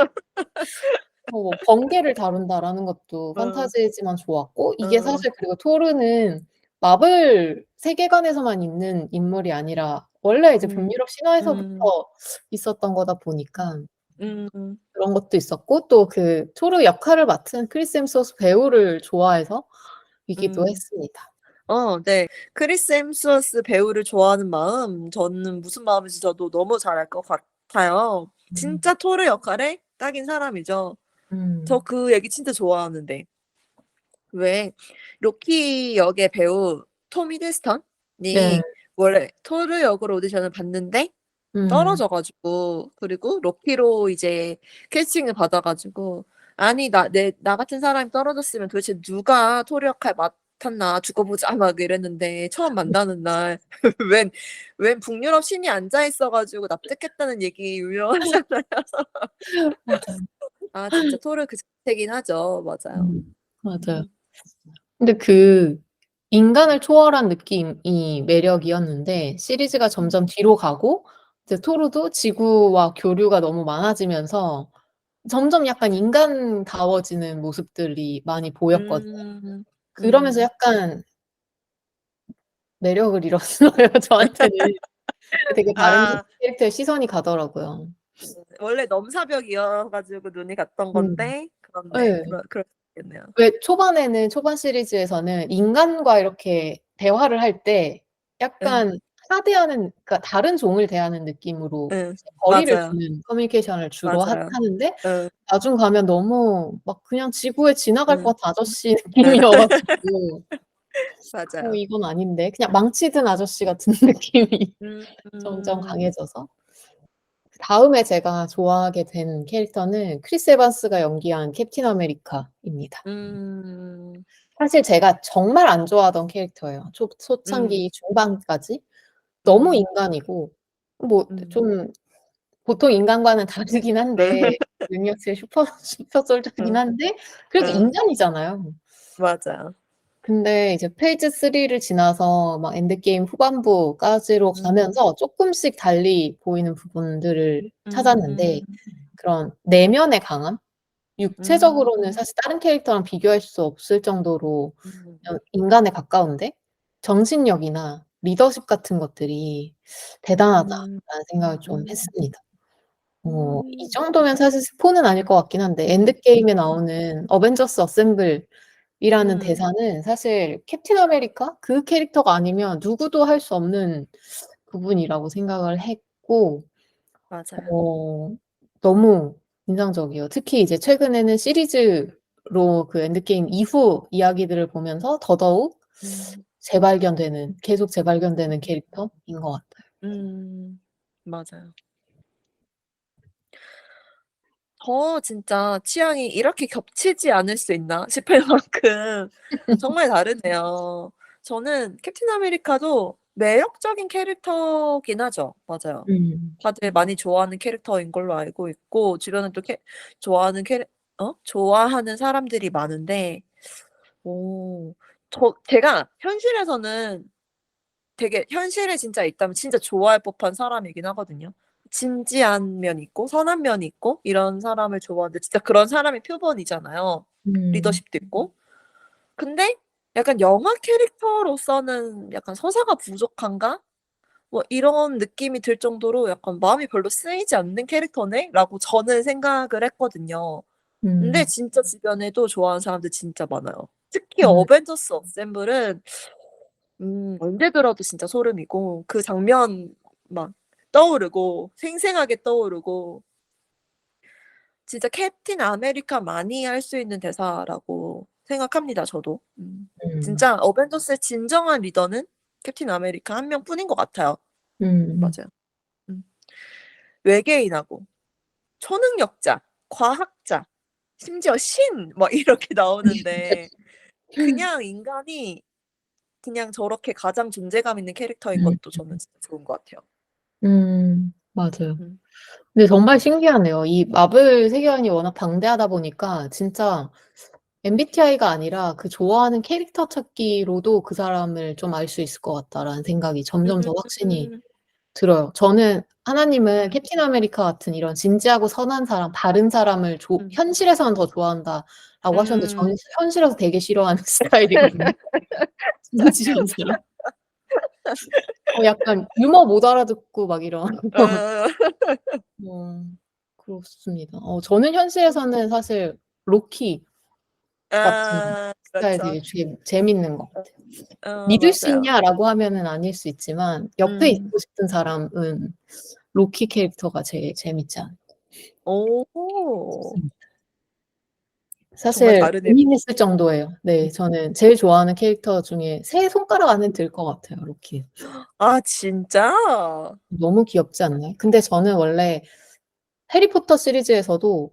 뭐 번개를 다룬다라는 것도
어.
판타지지만 좋았고 이게
어.
사실 그리고 토르는 마블 세계관에서만 있는 인물이 아니라 원래 이제
음.
북유럽 신화에서부터
음.
있었던 거다 보니까
음.
그런 것도 있었고 또 그 토르 역할을 맡은 크리스 햄스워스 배우를 좋아해서 이기도
음.
했습니다.
네. 크리스 햄스워스 배우를 좋아하는 마음 저는 무슨 마음인지 저도 너무 잘 알 것 같아요.
음.
진짜 토르 역할에 딱인 사람이죠. 저
음.
그 얘기 진짜 좋아하는데 왜 로키 역의 배우 톰
네.
히들스턴이 원래 토르 역으로 오디션을 봤는데
음.
떨어져 가지고 그리고 로키로 이제 캐스팅을 받아 가지고 "아니 나 같은 사람이 떨어졌으면 도대체 누가 토르 역할 맡았나 두고 보자." 막 이랬는데 처음 만나는 날 웬 북유럽 신이 앉아 있어 가지고 납득했다는 얘기 유명하잖아요.
맞아요.
아 진짜 토르 그 자체긴 하죠. 맞아요.
맞아요.
음.
근데 그 인간을 초월한 느낌이 매력이었는데 시리즈가
음.
점점 뒤로 가고 이제 토르도 지구와 교류가 너무 많아지면서 점점 약간 인간다워지는 모습들이 많이 보였거든요.
음.
그러면서
음.
약간 매력을 잃었어요 저한테는. 되게 다른
아.
캐릭터에 시선이 가더라고요.
원래 넘사벽이어 가지고 눈이 갔던
음.
건데 그렇네.
예.
그럴 수 있겠네요.
왜 초반에는 초반 시리즈에서는 인간과 이렇게 대화를 할 때
예.
약간 하대하는 그러니까 다른 종을 대하는 느낌으로
예.
이제 거리를
맞아요.
두는 커뮤니케이션을 주로
맞아요.
하는데
예.
나중 가면 너무 막 그냥 지구에 지나갈
예.
것 같은 아저씨
예.
느낌이어 가지고
맞아요.
이건 아닌데 그냥 망치 든 아저씨 같은 느낌이 점점
음.
강해져서 다음에 제가 좋아하게 된 캐릭터는 크리스 에반스가 연기한 캡틴 아메리카입니다.
음.
사실 제가 정말 안 좋아하던 캐릭터예요.
음.
초창기 중반까지. 너무
음.
인간이고 뭐
음.
좀 보통 인간과는 다르긴 한데 능력치가 슈퍼 솔저긴
음.
한데 그래도
어.
인간이잖아요.
맞아요.
근데 이제 페이즈 3를 지나서 막 엔드게임 후반부까지로
음.
가면서 쪼끔씩 달리 보이는 부분들을 찾았는데
음.
그런 내면의 강함?
음.
육체적으로는 사실 다른 캐릭터랑 비교할 수 없을 정도로
음.
인간에 가까운데 정신력이나 리더십 같은 것들이
음.
'대단하다.'라는 생각을 좀
음.
했습니다. 이
음.
정도면 사실 스포는 아닐 것 같긴 한데 엔드게임에 나오는 어벤져스 어셈블이라는
음.
대사는 사실 캡틴 아메리카 그 캐릭터가 아니면 누구도 할 수 없는 부분이라고 생각을 했고
맞아요.
어 너무 인상적이에요. 특히 이제 최근에는 시리즈로 그 엔드게임 이후 이야기들을 보면서 더더욱
음.
계속 재발견되는 캐릭터인 것 같아요.
음. 맞아요. 저 진짜 취향이 이렇게 겹치지 않을 수 있나 싶을 만큼 정말 다르네요. 저는 캡틴 아메리카도 매력적인 캐릭터긴 하죠. 맞아요.
음.
다들 많이 좋아하는 캐릭터인 걸로 알고 있고 주변에 또 좋아하는 좋아하는 사람들이 많은데 제가 현실에서는 되게 현실에 진짜 있다면 진짜 좋아할 법한 사람이긴 하거든요. 진지한 면이 있고 선한 면이 있고 이런 사람을 좋아하는데 진짜 그런 사람이 표본이잖아요.
음.
리더십도 있고. 근데 약간 '영화 캐릭터로서는 약간 서사가 부족한가?' 뭐 이런 느낌이 들 정도로 약간 '마음이 별로 쓰이지 않는 캐릭터네.'라고 저는 생각을 했거든요. 근데
음.
진짜 주변에도 좋아하는 사람들 진짜 많아요. 특히
음.
어벤져스 어셈블은 언제 들어도 진짜 소름이고 그 장면 막 떠오르고 생생하게 떠오르고 진짜 캡틴 아메리카만이 할 수 있는 대사라고 생각합니다, 저도.
음.
진짜 어벤져스의 진정한 리더는 캡틴 아메리카 한 명뿐인 것 같아요.
음.
맞아요. 음. 외계인하고 초능력자, 과학자, 심지어 신 막 이렇게 나오는데 그냥 인간이 그냥 저렇게 가장 존재감 있는 캐릭터인
음.
것도 저는 진짜 좋은 것 같아요.
맞아요.
음.
근데 정말 신기하네요. 이 마블 세계관이 워낙 방대하다 보니까 진짜 MBTI가 아니라 그 좋아하는 캐릭터 찾기로도 그 사람을 좀 알 수 있을 것 같다라는 생각이 점점 더 확신이
음.
들어요. 저는 하나님은
음.
캡틴 아메리카 같은 이런 진지하고 선한 사람, 바른 사람을
음.
현실에서는 더 좋아한다라고 하셨는데 저는
음.
현실에서 되게 싫어하는 스타일이거든요. 진지한 사람. 약간 유머 못 알아듣고 막 이런.
어.
어 그렇습니다. 저는 현실에서는 사실 로키 같은
아
스타일
그렇죠.
되게 재밌는 것 같아요. 믿을 수
맞아요.
있냐라고 하면은 아닐 수 있지만 옆에
음.
있고 싶은 사람은 로키 캐릭터가 제일 재밌지 않을까
오.
싶습니다.
정말
사실
다르네요.
고민했을 정도예요. 네. 저는 제일 좋아하는 캐릭터 중에 세 손가락 안에 들 것 같아요, 로키.
아 진짜?
너무 귀엽지 않나요? 근데 저는 원래 해리포터 시리즈에서도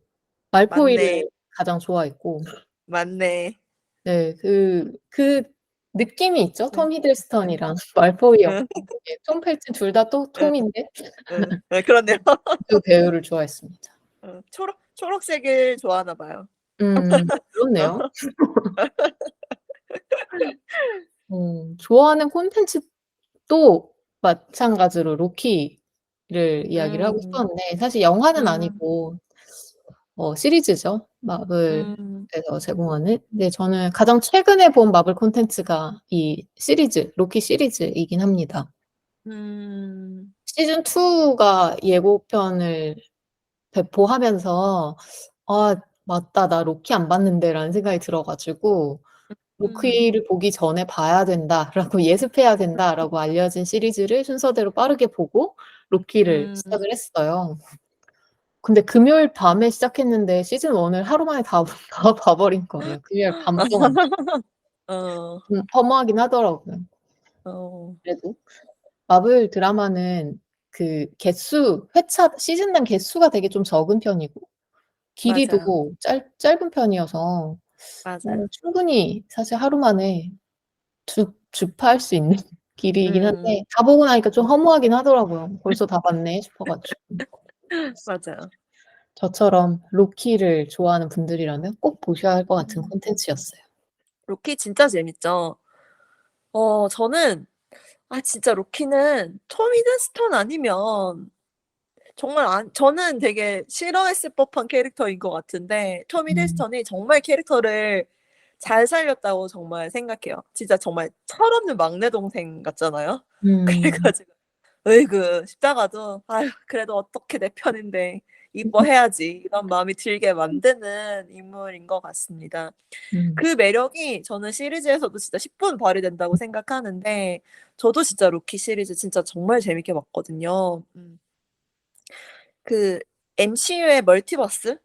맞네.
말포이를 가장 좋아했고
맞네.
네 그 느낌이 있죠.
응.
톰
응.
히들스턴이랑 말포이
응.
역할. 예 톰 펠튼 둘 다 또
응.
톰인데
응. 네 그렇네요.
그 배우를 좋아했습니다.
초록색을 좋아하나 봐요.
그렇네요. 좋아하는 콘텐츠도 마찬가지로 로키를 이야기를 하고
음.
싶었는데 사실 영화는
음.
아니고 시리즈죠.
음.
마블에서 제공하는. 근데 저는 가장 최근에 본 마블 콘텐츠가 이 시리즈, 로키 시리즈이긴 합니다.
음.
시즌 2가 예고편을 배포하면서 '아 맞다. 나 로키 안 봤는데.'라는 생각이 들어 가지고
음.
'로키를 보기 전에 봐야 된다.'라고 '예습해야 된다.'라고 알려진 시리즈를 순서대로 빠르게 보고 로키를
음.
시작을 했어요. 근데 금요일 밤에 시작했는데 시즌 1을 하루 만에 다 봐 버린 거예요. 금요일 밤 동안.
어.
좀 허무하긴 하더라고요.
어.
그래도 마블 드라마는 그 회차 시즌당 개수가 되게 좀 적은 편이고
맞아요.
길이도 짧은 편이어서
맞아요.
충분히 사실 하루 만에 주파할 수 있는 길이이긴
음.
한데 다 보고 나니까 좀 허무하긴 하더라고요. '벌써 다 봤네.' 싶어 가지고.
맞아요.
저처럼 로키를 좋아하는 분들이라면 꼭 보셔야 할 것 같은
음.
콘텐츠였어요.
로키 진짜 재밌죠. 저는 진짜 로키는 톰 히든스턴 아니면 정말 저는 되게 싫어했을 법한 캐릭터인 것 같은데 톰
음.
히든스턴이 정말 캐릭터를 잘 살렸다고 정말 생각해요. 진짜 정말 철없는 막내 동생 같잖아요. 그래
음.
가지고 으이그 싶다가도 '아휴 그래도 어떻게 내 편인데 이뻐해야지.' 이런 마음이 들게 만드는 인물인 것 같습니다.
음.
그 매력이 저는 시리즈에서도 진짜 10분 발휘된다고 생각하는데 저도 진짜 로키 시리즈 진짜 정말 재밌게 봤거든요. 그 MCU의 멀티버스의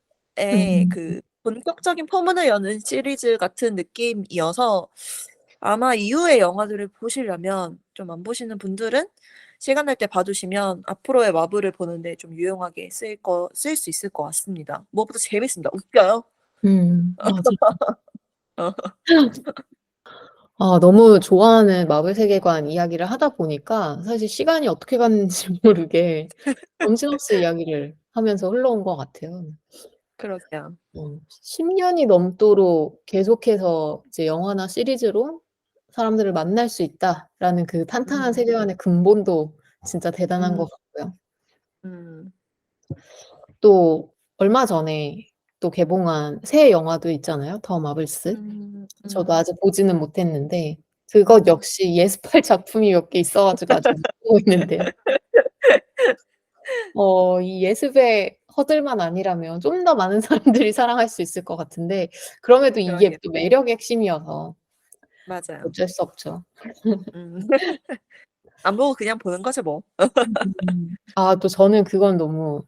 음.
그 본격적인 포문을 여는 시리즈 같은 느낌이어서 아마 이후의 영화들을 보시려면 좀 안 보시는 분들은 시간 날 때 봐 두시면 앞으로의 마블을 보는데 좀 유용하게 쓰일 수 있을 것 같습니다. 무엇보다 재밌습니다. 웃겨요.
맞아요.
어.
너무 좋아하는 마블 세계관 이야기를 하다 보니까 사실 시간이 어떻게 갔는지 모르게 정신없이 이야기를 하면서 흘러온 것 같아요.
그러게요.
10 년이 넘도록 계속해서 이제 영화나 시리즈로 사람들을 만날 수 있다라는 그 탄탄한
음.
세계관의 근본도 진짜 대단한
음.
것 같고요.
음.
또 얼마 전에 또 개봉한 새 영화도 있잖아요, 더 마블스.
음.
저도
음.
아직 보지는 못했는데 그것
음.
역시 예습할 작품이 몇 개 있어 가지고 아직 못 보고 있는데요. 이 예습의 허들만 아니라면 좀 더 많은 사람들이 사랑할 수 있을 것 같은데 그럼에도 이게
그러게요.
또 매력의 핵심이어서
맞아요.
어쩔 수 없죠.
음. 안 보고 그냥 보는 거죠 뭐.
또 저는 그건 너무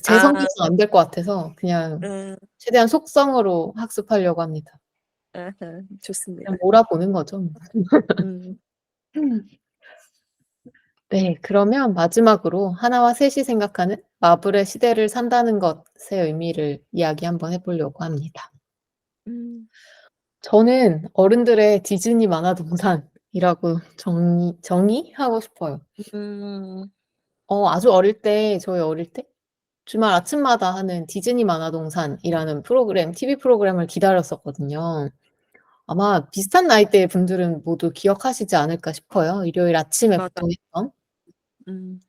제
아.
성격상 안 될 것 같아서 그냥
음.
최대한 속성으로 학습하려고 합니다.
아하,
그냥
좋습니다.
몰아보는 거죠 뭐.
음.
네. 그러면 마지막으로 하나와 셋이 생각하는 마블의 시대를 산다는 것의 의미를 이야기 한번 해 보려고 합니다.
음.
저는 어른들의 디즈니 만화동산이라고 정의하고 싶어요.
음.
아주 어릴 때 저희 어릴 때 주말 아침마다 하는 디즈니 만화동산이라는 프로그램 TV 프로그램을 기다렸었거든요. 아마 비슷한 나이대의 분들은 모두 기억하시지 않을까 싶어요. 일요일 아침에
맞아.
보통 했던.
음.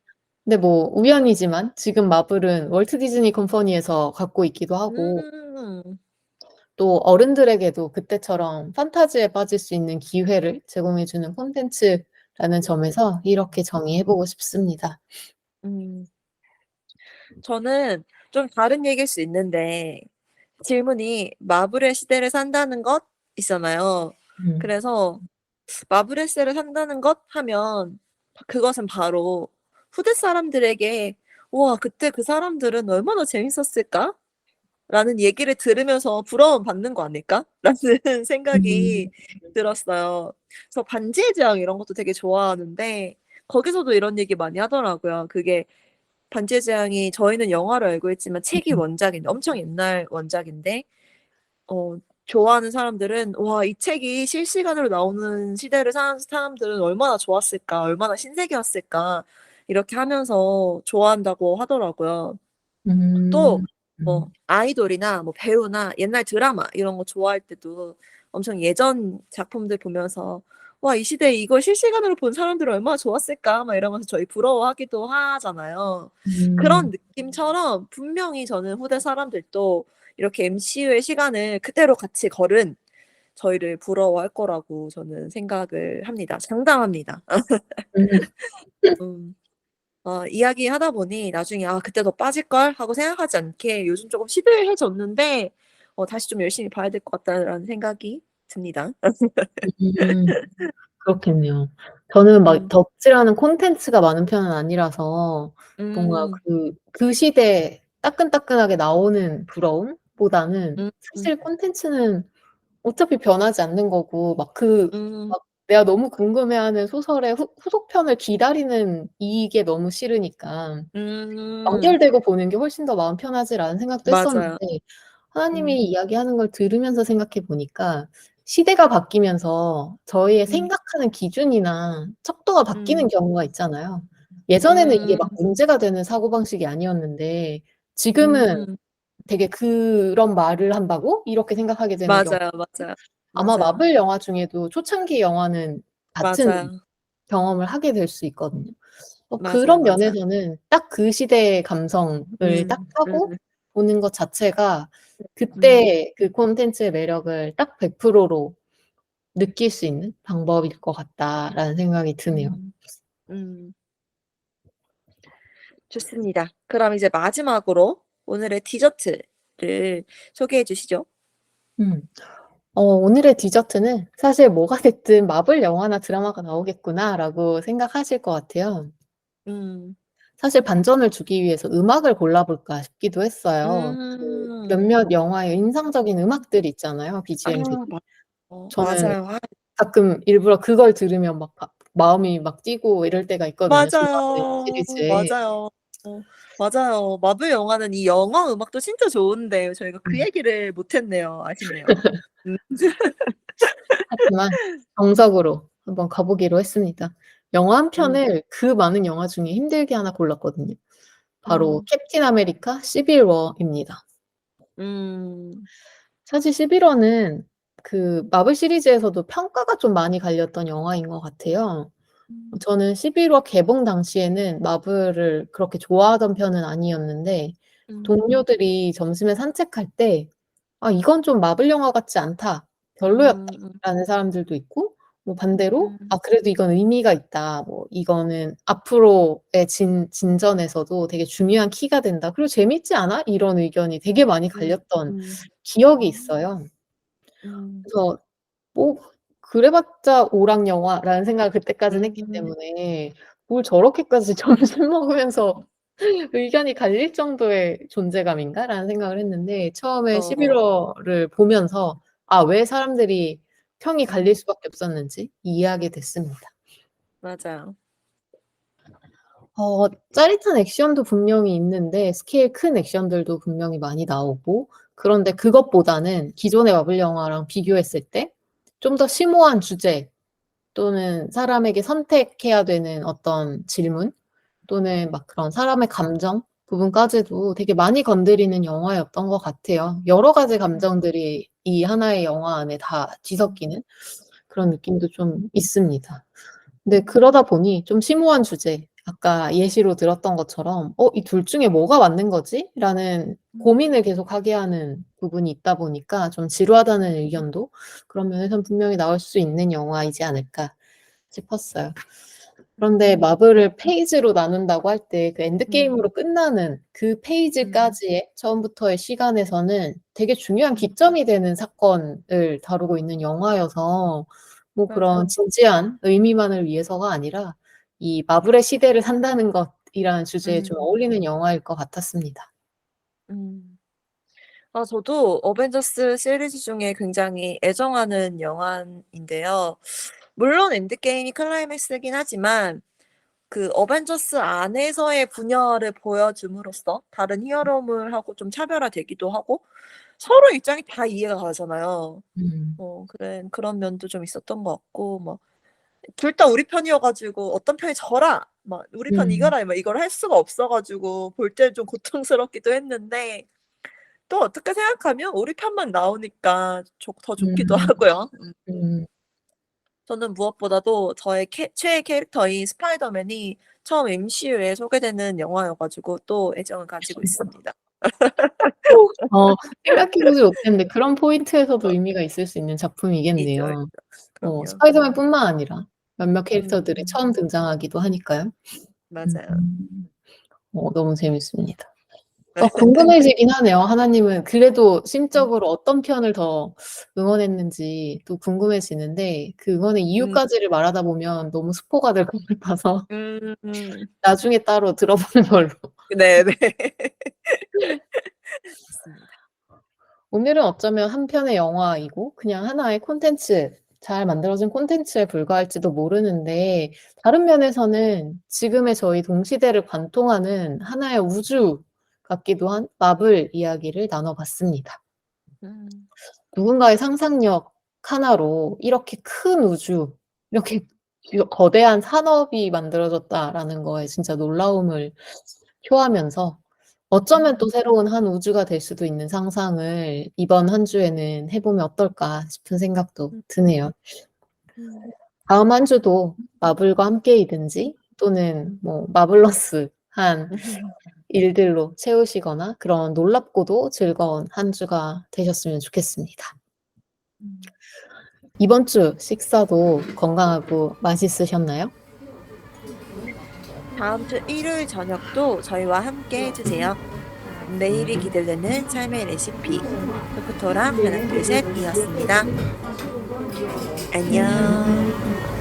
근데 뭐 우연이지만 지금 마블은 월트 디즈니 컴퍼니에서 갖고 있기도 하고
음.
또 어른들에게도 그때처럼 판타지에 빠질 수 있는 기회를 제공해 주는 콘텐츠라는 점에서 이렇게 정의해 보고 싶습니다.
음. 저는 좀 다른 얘기일 수 있는데 질문이 마블의 시대를 산다는 것 있잖아요.
음.
그래서 마블의 시대를 산다는 것 하면 그것은 바로 후대 사람들에게 '우와 그때 그 사람들은 얼마나 재밌었을까?'라는 얘기를 들으면서 부러움 받는 거 아닐까?'라는
음.
생각이 들었어요. 그래서 반지의 제왕 이런 것도 되게 좋아하는데 거기서도 이런 얘기 많이 하더라고요. 그게 반지의 제왕이 저희는 영화로 알고 있지만 책이
음.
원작인데 엄청 옛날 원작인데 어 좋아하는 사람들은 '와 이 책이 실시간으로 나오는 시대를 사는 사람들은 얼마나 좋았을까. 얼마나 신세계였을까.' 이렇게 하면서 좋아한다고 하더라고요. 또
음.
뭐
음.
아이돌이나 뭐 배우나 옛날 드라마 이런 거 좋아할 때도 엄청 예전 작품들 보면서 '와 이 시대에 이걸 실시간으로 본 사람들은 얼마나 좋았을까.' 막 이러면서 저희 부러워하기도 하잖아요. 그런
음.
느낌처럼 분명히 저는 후대 사람들도 이렇게 MCU의 시간을 그대로 같이 걸은 저희를 부러워할 거라고 저는 생각을 합니다. 장담합니다.
음.
음. 이야기하다 보니 나중에 '아 그때 더 빠질걸.' 하고 생각하지 않게 요즘 쪼금 시들해졌는데 다시 좀 열심히 봐야 될 것 같다라는 생각이 듭니다.
음. 그렇겠네요. 저는 막
음.
덕질하는 콘텐츠가 많은 편은 아니라서 뭔가
음.
그 시대에 따끈따끈하게 나오는 부러움보다는
음.
사실 콘텐츠는 어차피 변하지 않는 거고
음.
막 내가 너무 궁금해하는 소설의 후속편을 기다리는 이게 너무 싫으니까
음.
완결되고 보는 게 훨씬 더 마음 편하지라는 생각도
맞아요.
했었는데
음.
하나님이 이야기하는 걸 들으면서 생각해 보니까 시대가 바뀌면서 저희의
음.
생각하는 기준이나 척도가 바뀌는
음.
경우가 있잖아요. 예전에는 이게
음.
막 문제가 되는 사고방식이 아니었는데 지금은
음.
되게 '그런 말을 한다고?' 이렇게 생각하게 되는 경우
맞아요, 맞아요.
아마
맞아요.
마블 영화 중에도 초창기 영화는 같은
맞아요.
경험을 하게 될 수 있거든요.
맞아요,
그런
맞아요.
면에서는 딱 그 시대의 감성을 딱
음.
타고
음.
보는 것 자체가
음.
그때 그 콘텐츠의 매력을 딱 100%로 느낄 수 있는 방법일 것 같다라는 생각이 드네요.
음. 음. 좋습니다. 그럼 이제 마지막으로 오늘의 디저트를 소개해 주시죠.
음. 오늘의 디저트는 사실 뭐가 됐든 '마블 영화나 드라마가 나오겠구나.'라고 생각하실 것 같아요.
음.
사실 반전을 주기 위해서 음악을 골라 볼까 싶기도 했어요.
음.
몇몇 영화의 인상적인 음악들이 있잖아요,
아
BGM들이.
맞
저는
맞아요.
가끔 일부러 그걸 들으면 막 마음이 막 뛰고 이럴 때가 있거든요, 좋아하는
맞아요.
시리즈에.
맞아요. 맞아요. 마블 영화는 이 영화 음악도 진짜 좋은데 저희가 그
음.
얘기를 못 했네요. 아쉽네요. 음.
하지만 정석으로 한번 가 보기로 했습니다. 영화 한
음.
편을 그 많은 영화 중에 힘들게 하나 골랐거든요. 바로
음.
캡틴 아메리카 시빌 워입니다.
음.
사실 시빌 워는 그 마블 시리즈에서도 평가가 좀 많이 갈렸던 영화인 것 같아요.
음.
저는 11화 개봉 당시에는 마블을 그렇게 좋아하던 편은 아니었는데
음.
동료들이 점심에 산책할 때 "아 이건 좀 마블 영화 같지 않다.
음.
별로였다."라는 사람들도 있고 뭐 반대로
음.
"아 그래도 이건 의미가 있다. 뭐 이거는 앞으로의 진전에서도 되게 중요한 키가 된다. 그리고 재밌지 않아?" 이런 의견이 되게 많이
음.
갈렸던
음.
기억이
음.
있어요.
음.
그래서 뭐 그래 봤자 오락 영화라는 생각을 그때까지는 했기
음.
때문에 뭘 저렇게까지 점심 먹으면서 의견이 갈릴 정도의 존재감인가라는 생각을 했는데 처음에
어.
11 월을 보면서 왜 사람들이 평이 갈릴 수밖에 없었는지 이해하게 됐습니다.
맞아요.
짜릿한 액션도 분명히 있는데 스케일 큰 액션들도 분명히 많이 나오고, 그런데 그것보다는 기존의 마블 영화랑 비교했을 때 좀 더 심오한 주제 또는 사람에게 선택해야 되는 어떤 질문 또는 막 그런 사람의 감정 부분까지도 되게 많이 건드리는 영화였던 것 같아요. 여러 가지 감정들이 이 하나의 영화 안에 다 뒤섞이는 그런 느낌도 좀 있습니다. 근데 그러다 보니 좀 심오한 주제, 아까 예시로 들었던 것처럼 이 둘 중에 뭐가 맞는 거지? 라는 고민을 계속하게 하는 부분이 있다 보니까 좀 지루하다는 의견도 그런 면에선 분명히 나올 수 있는 영화이지 않을까 싶었어요. 그런데 마블을 페이지로 나눈다고 할 때 그 엔드게임으로 끝나는 그 페이지까지의 처음부터의 시간에서는 되게 중요한 기점이 되는 사건을 다루고 있는 영화여서 뭐 그런
맞아요.
진지한 의미만을 위해서가 아니라 이 마블의 시대를 산다는 것이라는 주제에 좀 어울리는 영화일 것 같았습니다.
음. 저도 어벤져스 시리즈 중에 굉장히 애정하는 영화인데요. 물론 엔드게임이 클라이맥스이긴 하지만 그 어벤져스 안에서의 분열을 보여줌으로써 다른 히어로물하고 좀 차별화되기도 하고 서로 입장이 다 이해가 가잖아요.
음.
그런 면도 좀 있었던 것 같고, 뭐 둘 다 우리 편이어 가지고 "어떤 편이 져라." 막 "우리 편
음.
이겨라." 막 이걸 할 수가 없어 가지고 볼 때 좀 고통스럽기도 했는데, 또 어떻게 생각하면 우리 편만 나오니까 더 좋기도
음.
하고요.
음.
저는 무엇보다도 저의 최애 캐릭터인 스파이더맨이 처음 MCU에 소개되는 영화여 가지고 또 애정을 가지고 있습니다.
생각해 보지 못했는데 그런 포인트에서도 의미가 있을 수 있는
있죠,
작품이겠네요.
있죠. 그럼요.
스파이더맨뿐만 아니라 몇몇
음.
캐릭터들이 처음 등장하기도 하니까요.
맞아요.
음. 너무 재밌습니다. 궁금해지긴 하네요. 하나님은 그래도
음.
심적으로 어떤 편을 더 응원했는지 또 궁금해지는데, 그 응원의
음.
이유까지를 말하다 보면 너무 스포가 될 것 같아서
음.
나중에 따로 들어보는 걸로.
네네. 맞습니다.
오늘은 어쩌면 한 편의 영화이고 그냥 하나의 콘텐츠, 잘 만들어진 콘텐츠에 불과할지도 모르는데, 다른 면에서는 지금의 저희 동시대를 관통하는 하나의 우주 같기도 한 마블 이야기를 나눠 봤습니다.
음.
누군가의 상상력 하나로 이렇게 큰 우주, 이렇게 거대한 산업이 만들어졌다라는 거에 진짜 놀라움을 표하면서, 어쩌면 또 새로운 한 우주가 될 수도 있는 상상을 이번 한 주에는 해 보면 어떨까 싶은 생각도
음.
드네요.
음.
다음 한 주도 마블과 함께이든지 또는 뭐 마블러스한 일들로 채우시거나 그런 놀랍고도 즐거운 한 주가 되셨으면 좋겠습니다.
음.
이번 주 식사도 건강하고 맛있으셨나요?
다음 주 일요일 저녁도 저희와 함께 해 주세요. 내일이 기대되는 삶의 레시피 토크토랑 하나 둘 셋 이었습니다. 안녕.